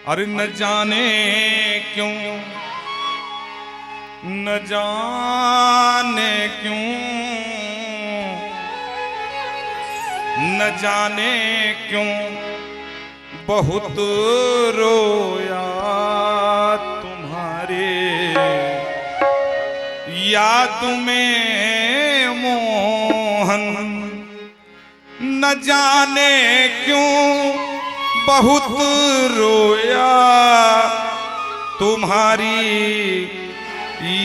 अरे न जाने क्यों, न जाने क्यों, न जाने क्यों बहुत रोया तुम्हारे याद में मोहन। न जाने क्यों बहुत रोया तुम्हारी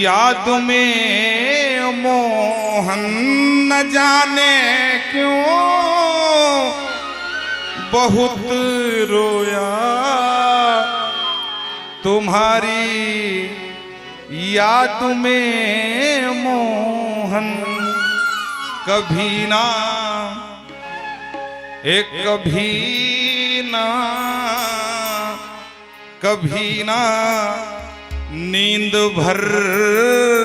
याद में मोहन। न जाने क्यों बहुत रोया तुम्हारी याद में मोहन। कभी ना कभी ना नींद भर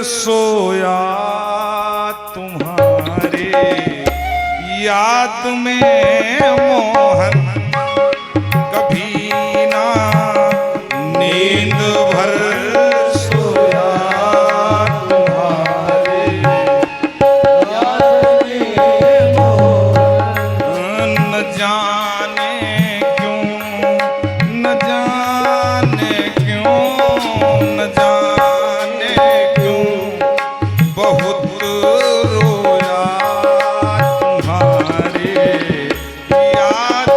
सोया तुम्हारे याद में मोहन। कभी ना नींद भर सोया तुम्हारे याद में मोहन। न जाने क्यों, न जाने क्यों, न जाने क्यों बहुत रोया तुम्हारे याद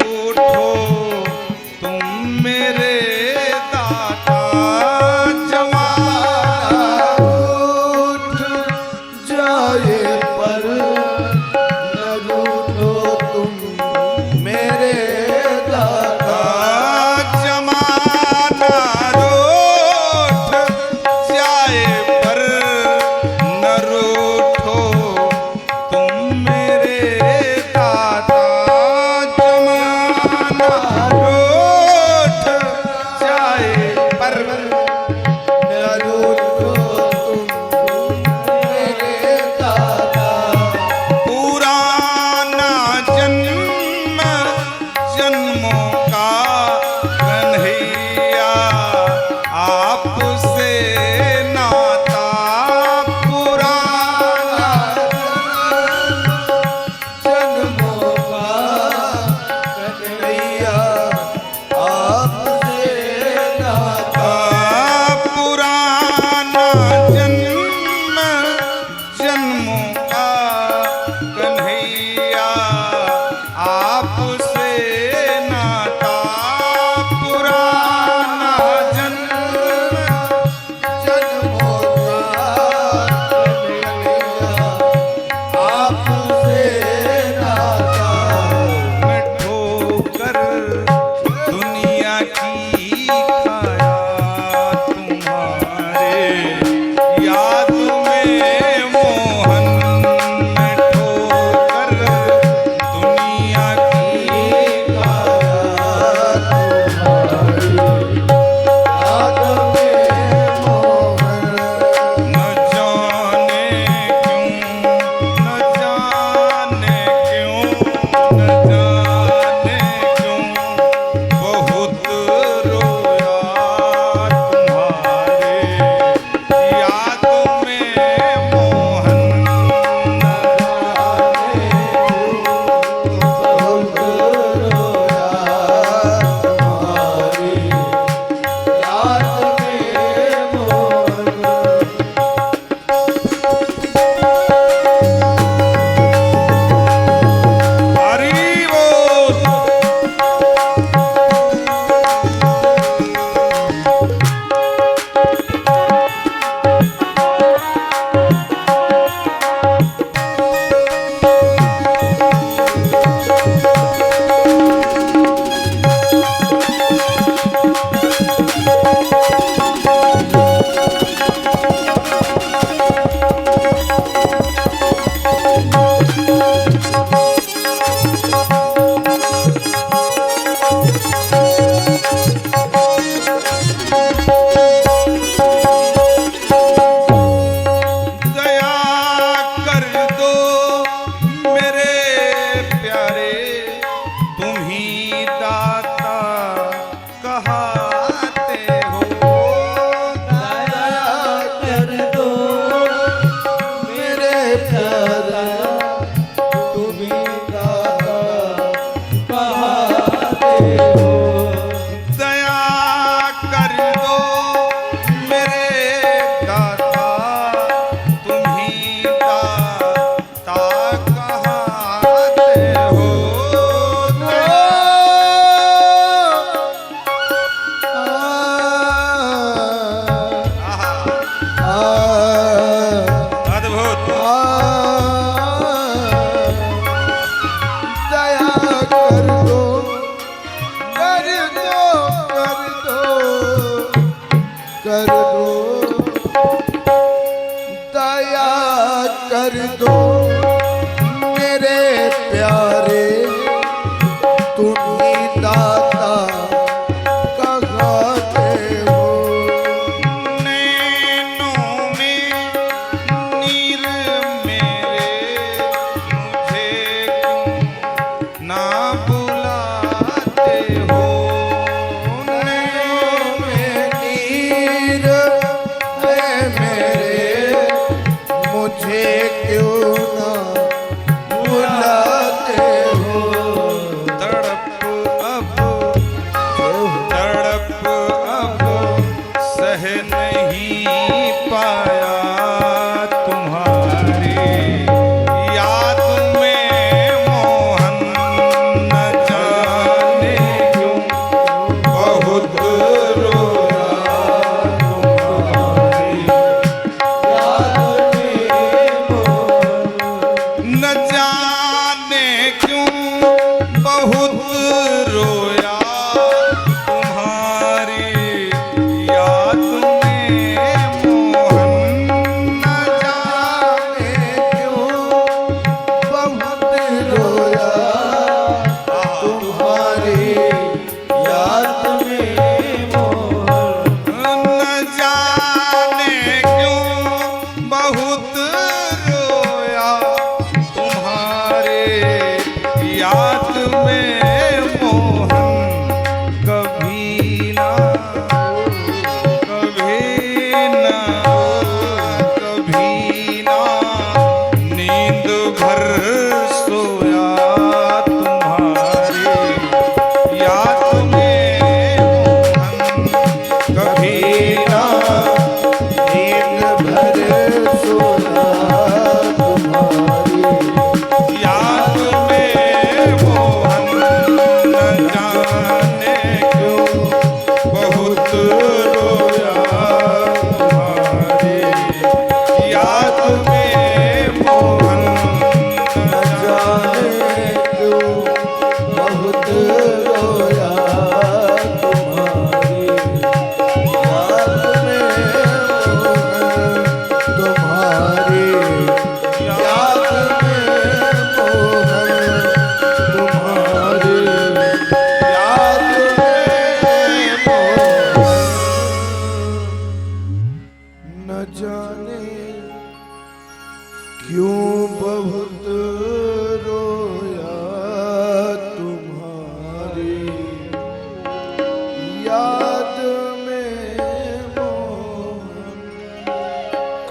रूठो तुम मेरे दाता, जमाना रूठ जाए पर न रूठो तुम मेरे दाता। जमाना रूठ जाए पर न रूठो तुम मेरे दाता, जमाना रूठ जाए पर न रूठो तुम मेरे दाता। पुराना जन्म जन्मों का कन्हैया आपसे नाता, पुराना जन्मों का कन्हैया आपसे नाता। पुराना जन्म जन्मों का कन्हैया आपसे नाता, पुराना जन्म जन्मों का कन्हैया आपसे नाता। मैं ठोकर दुनिया की खाया तुम्हारे याद में मोहन, मैं ठोकर दुनिया की न जाने क्यों, न जाने क्यों, न जाने क्यों बहुत रोया तुम्हारे याद में मोहन, न हरि बोल। दया कर दो मेरे प्यारे, तुम ही दाता कहाते हो, दया कर दो मेरे प्यारा, तुम्हीं दाता कहाते हो। दया कर दो मेरे दाता, तुम ही दाता कहाते हो, दया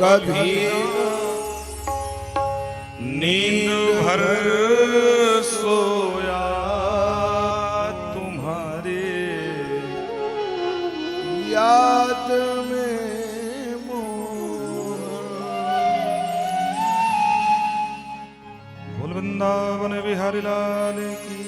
कभी नींद भर सोया तुम्हारे याद में मोह। बोल वृंदावन बिहारी लाल की